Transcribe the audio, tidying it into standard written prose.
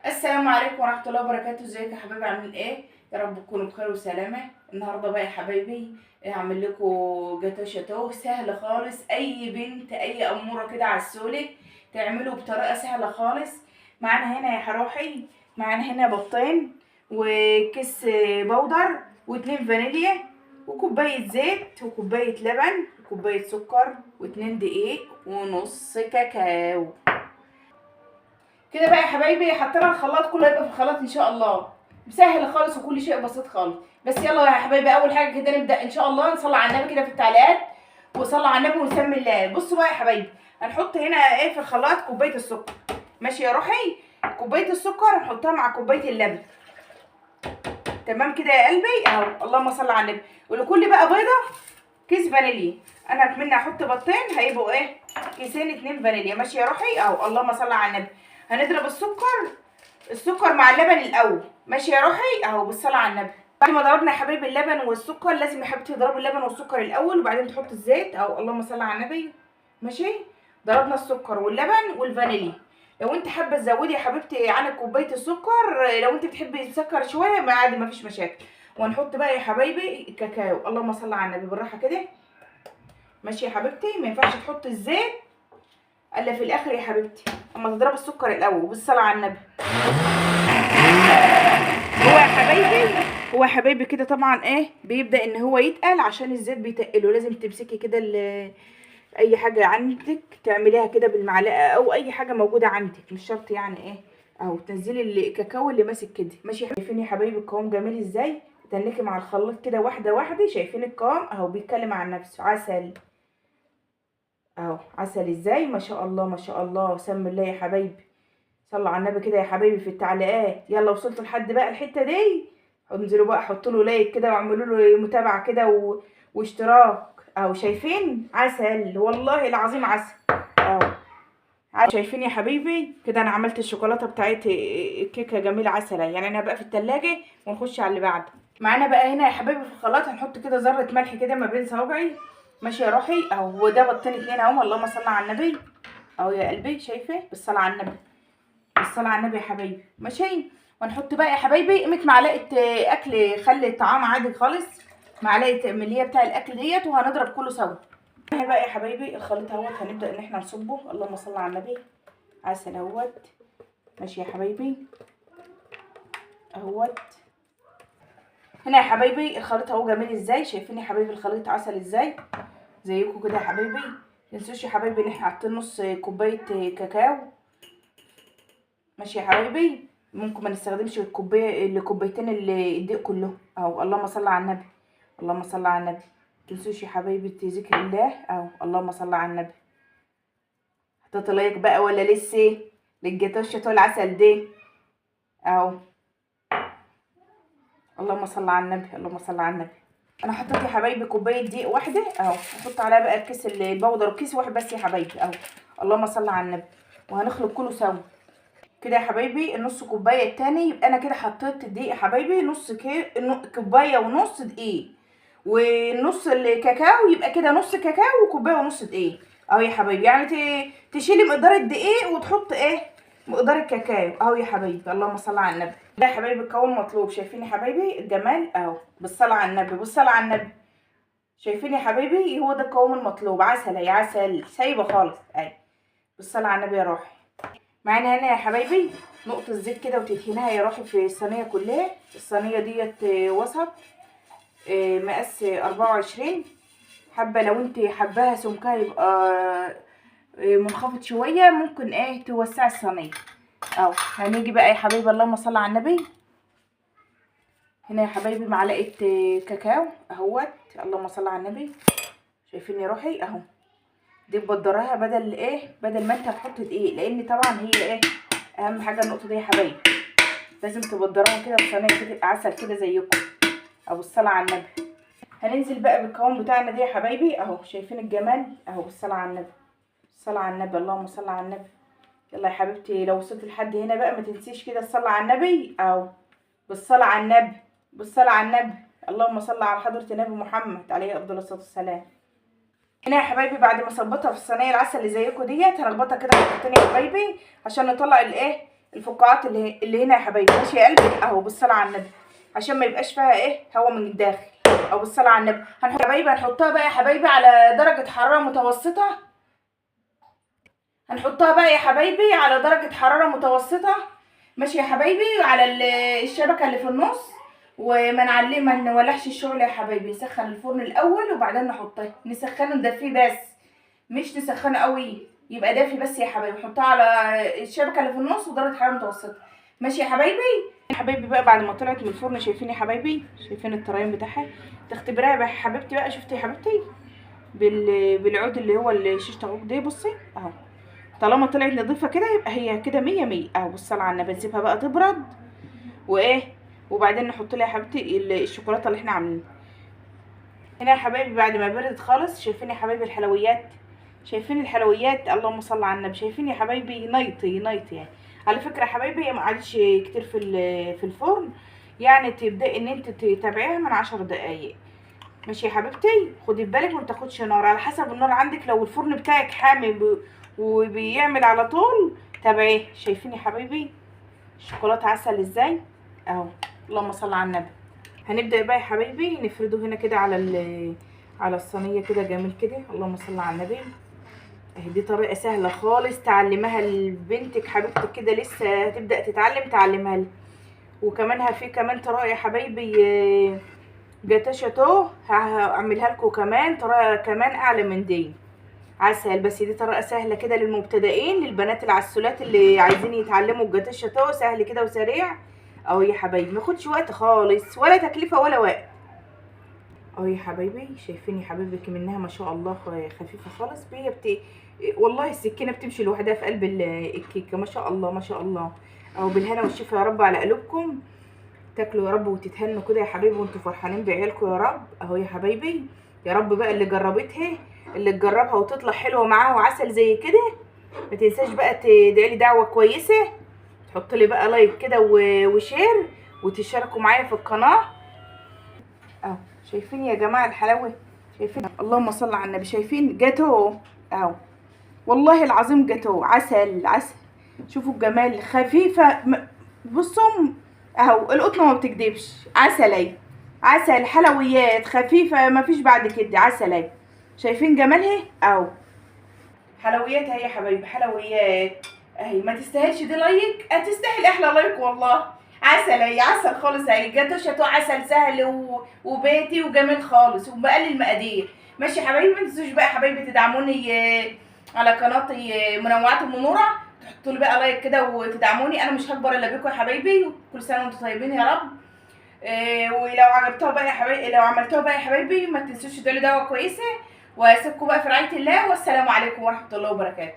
السلام عليكم ورحمة الله وبركاته. ازيكم يا حبايبي؟ عاملين ايه؟ يا رب تكونوا بخير وسلامة. النهارده بقى يا حبايبي هعمل لكم جاتو شاتو سهل خالص. اي بنت اي اموره كده عسولة تعمله بطريقة سهلة خالص. معانا هنا يا حروحي، معانا هنا بيضتين وكيس بودر واتنين فانيليا وكوباية زيت وكوباية لبن وكوباية سكر واتنين دقيق ونص كاكاو. كده بقى يا حبايبي حطينا الخلاط كله هيبقى في الخلاط ان شاء الله. سهل خالص وكل شيء بسيط خالص. بس يلا يا حبايبي اول حاجه كده نبدا ان شاء الله. نصلي على النبي كده في التعليقات وصلي على النبي ونسمي الله. بصوا بقى يا حبايبي، هنحط هنا ايه في الخلاط؟ كوبايه السكر. ماشي يا روحي؟ كوبايه السكر هنحطها مع كوبايه اللبن. تمام كده يا قلبي اهو. اللهم صل على النبي. ولكل بقى بيضه كيس فانيليا. انا اتمنى احط بيضتين هيبقوا ايه؟ كيسين اتنين فانيليا. ماشي يا روحي اهو. اللهم صل على النبي. هنضرب السكر مع اللبن الاول. ماشي يا روحي اهو بالصلاه على النبي. بعد ما ضربنا يا حبايبي اللبن والسكر، لازم يا حبيبتي تضربي اللبن والسكر الاول وبعدين تحط الزيت اهو. اللهم صل على النبي. ماشي. ضربنا السكر واللبن والفانيليا. لو انت حابه تزودي يا حبيبتي عن كوبايه السكر، لو انت بتحبي تسكر شويه ما عادي مفيش مشاكل. وهنحط بقى يا حبايبي الكاكاو. اللهم صل على النبي بالراحه كده. ماشي يا حبيبتي. ما ينفعش تحط الزيت الا في الاخر يا حبيبتي، اما تضربي السكر الاول بالصلاه على النبي. هو يا حبايبي كده طبعا ايه بيبدا ان هو يتقل عشان الزيت بيتقله. لازم تمسكي كده اي حاجه عندك تعمليها كده بالمعلقه او اي حاجه موجوده عندك، مش شرط يعني ايه اهو. تنزلي الكاكاو اللي ماسك كده. ماشي. شايفين يا حبايبي القوام جميل ازاي؟ تنكي مع الخلاط كده واحده واحده. شايفين القوام اهو بيتكلم عن نفسه. عسل اهو. عسل ازاي؟ ما شاء الله ما شاء الله. سم الله يا حبايبي. صلوا على النبي كده يا حبايبي في التعليقات. يلا وصلتوا لحد بقى الحته دي؟ انزلوا بقى حطوا له لايك كده واعملوا له متابعه كده واشتراك اهو. شايفين؟ عسل والله العظيم عسل اهو. شايفين يا حبيبي كده؟ انا عملت الشوكولاته بتاعت الكيكه جميله عسله. يعني انا بقى في التلاجة ونخش على اللي بعده. معانا بقى هنا يا حبيبي في الخلاط هنحط كده ذره ملح كده ما بين صوابعي. ماشي يا روحي اهو. هو ده بطين اتنين اهو. اللهم صل على النبي اهو يا قلبي. شايفه؟ بالصلاه على النبي. بالصلاه على النبي يا حبايبي. ماشي. وهنحط بقى يا حبايبي قيمه معلقه اكل خل طعام عادي خالص. معلقه من اللي هي بتاع الاكل ديت. وهنضرب كله سوا. هنا بقى يا حبايبي الخليط اهوت هنبدا ان احنا نصبه. اللهم صل على النبي. عسل اهوت. ماشي يا حبايبي اهوت. هنا يا حبايبي الخليط اهو جميل ازاي. شايفين يا حبايبي الخليط عسل ازاي؟ زيكم كده يا حبايبي. متنسوش يا حبايبي ان احنا حاطين نص كوبايه كاكاو. ماشي يا حبايبي. ممكن ما نستخدمش الكوبايتين اللي الدقيق كله اهو. اللهم صل على النبي. اللهم صل على النبي. متنسوش يا حبايبي ذكر الله اهو. اللهم صل على النبي. حطيت لايك بقى ولا لسه للجاتوه الشاتوه العسل دي اهو. اللهم صل على النبي. اللهم صل على النبي. انا حطيت يا حبايبي كوبايه دقيق واحده اهو. نحط عليها بقى الكيس البودر وكيس واحد بس يا حبايبي اهو. اللهم صل على النبي. وهنخلط كله سوا كده يا حبايبي. النص كوبايه التاني يبقى انا كده حطيت الدقيق يا حبايبي نص كوبايه ونص دقيق. والنص الكاكاو يبقى كده نص كاكاو وكوبايه ونص دقيق اهو يا حبايبي. يعني تشيلي مقدار الدقيق وتحط ايه مقدار الكاكاو اهو يا حبايبي. اللهم صل على النبي. ده يا حبايبي القوام مطلوب. شايفين يا حبايبي الجمال اهو. بالصلاه على النبي. بالصلاه على النبي. شايفين يا حبايبي؟ هو ده القوام المطلوب. عسل يا عسل سايبه خالص اهي. بالصلاه على النبي يا روحي. معانا هنا يا حبايبي نقطه زيت كده وتدهنيها يا روحي في الصينيه كلها. الصينيه ديت وسط مقاس 24. حابه لو انت حباها سمكها يبقى منخفض شويه ممكن ايه توسعي الصينيه اهو. هنيجي بقى يا حبايبي. اللهم صل على النبي. هنا يا حبايبي معلقه كاكاو اهوت. اللهم صل على النبي. شايفين يا روحي اهو. دي ببدرها بدل ايه، بدل ما انت هتحط دقيق، لان طبعا هي ايه اهم حاجه النقطه دي يا حبايبي. لازم تبدرها كده في صينيه كده عسل كده زيكم ابو الصلاه على النبي. هننزل بقى بالقوام بتاعنا ده يا حبايبي اهو. شايفين الجمال اهو. بالصلاه على النبي. الصلاه على النبي. اللهم صل على النبي. يلا يا حبيبتي لو وصلت لحد هنا بقى ما تنسيش كده الصلاه على النبي اهو. بالصلاه على النبي. بالصلاه على النبي. اللهم صل على حضره النبي محمد عليه افضل الصلاه والسلام. هنا يا حبايبي بعد ما صبتها في الصينيه العسل اللي زيكم ديت هنخبطها كده خطوتين يا حبايبي عشان نطلع الايه الفقاعات اللي هنا يا حبايبي. ماشي يا قلبي اهو بالصلاه على النبي، عشان ما يبقاش فيها ايه هوا من الداخل. او بالصلاه على النبي يا حبايبي هنحطها بقى يا حبايبي على درجه حراره متوسطه. هنحطها بقى يا حبايبي على درجه حراره متوسطه. ماشي يا حبايبي، على الشبكه اللي في النص. ما نولعش الشغل يا حبايبي. نسخن الفرن الاول وبعدين نحطها، نسخنه ندفيه بس، مش نسخنه قوي، يبقى دافي بس يا حبايبي. نحطها على الشبكه اللي في النص ودرجه حراره متوسطه. ماشي يا حبايبي. يا حبايبي بقى بعد ما طلعت من الفرن، شايفين يا حبايبي؟ شايفين الطرايم بتاعها؟ تختبريها يا حبيبتي بقى. شفتي يا حبيبتي بالعود اللي هو الشيش طاووق ده؟ بصي اهو، طالما طلعت نظيفه كده يبقى هي كده مية مية اهو. بالصلاه على النبي نسيبها بقى تبرد وايه، وبعدين نحط لها يا حبيبتي الشوكولاته اللي احنا عاملينها هنا يا حبايبي. بعد ما بردت خالص، شايفين يا حبايبي الحلويات؟ شايفين الحلويات؟ اللهم صل على النبي. شايفين يا حبايبي؟ نايطي نايطي يعني. على فكره يا حبايبي هي ما قعدتش كتير في الفرن، يعني تبداي ان انت تتابعيها من 10 دقايق. ماشي يا حبيبتي، خدي بالك ما تاخدش نار، على حسب النار عندك. لو الفرن بتاعك حامي وبيعمل على طول تابعيه. شايفين يا حبايبي الشوكولاته عسل ازاي اهو؟ اللهم صل على النبي. هنبدا بقى يا حبايبي نفرده هنا كده على الصينيه كده جميل كده. اللهم صل على النبي. اهي دي طريقه سهله خالص تعلمها لبنتك حبيبتك كده لسه هتبدا تتعلم، تعلمها لها. وكمان في كمان طريقه يا حبايبي جاتو شاتو، هعملها لكم كمان طريقه كمان اعلى من دي عسل. بس دي طريقه سهله كده للمبتدئين، للبنات العسولات اللي عايزين يتعلموا الجاتو شاتو، سهل كده وسريع اهو يا حبايبي، ماخدش وقت خالص ولا تكلفه ولا وقت اهو يا حبايبي. شايفين يا حبايبي منها ما شاء الله خفيفه خالص. هي والله السكينه بتمشي لوحدها في قلب الكيكه، ما شاء الله ما شاء الله. اهو بالهنا والشفا يا رب على قلوبكم، تاكلوا يا رب وتتهنوا كده يا حبايبي وانتوا فرحانين بعيالكم يا رب اهو يا حبايبي. يا رب بقى اللي جربتها، اللي تجربها وتطلع حلوه معاها وعسل زي كده، ما تنساش بقى تدعي لي دعوه كويسه، تحط لي بقى لايك كده وشير، وتشاركوا معايا في القناه اهو. شايفين يا جماعه الحلاوه؟ شايفين؟ اللهم صل على النبي. شايفين جاتو اهو؟ والله العظيم جاتو عسل عسل. شوفوا الجمال، خفيفه بصوا اهو، القطنه ما بتكدبش. عسل اهي، عسل حلويات خفيفه ما فيش بعد كده، عسل اهي. شايفين جمالها اهو؟ حلويات اهي يا حبايبي، حلويات اهي. ما تستاهلش دي لايك؟ هتستاهل احلى لايك والله. عسل اهي، عسل خالص اهي. جاتو شاتو عسل سهل وبيتي وجميل خالص وبقلل مقادير. ماشي يا حبايبي، ما تنسوش بقى يا حبايبي تدعموني على قناتي منوعات ام نوره. تحطوا لي بقى لايك كده وتدعموني، انا مش هكبر الا بيكم يا حبايبي. كل سنه وانتم طيبين يا رب. ولو عجبتوها بقى يا حبايبي، لو عملتوها بقى يا حبايبي ما تنسوش تدعوا لي دعوه كويسه. واسيبكم بقى في رعايه الله، والسلام عليكم ورحمه الله وبركاته.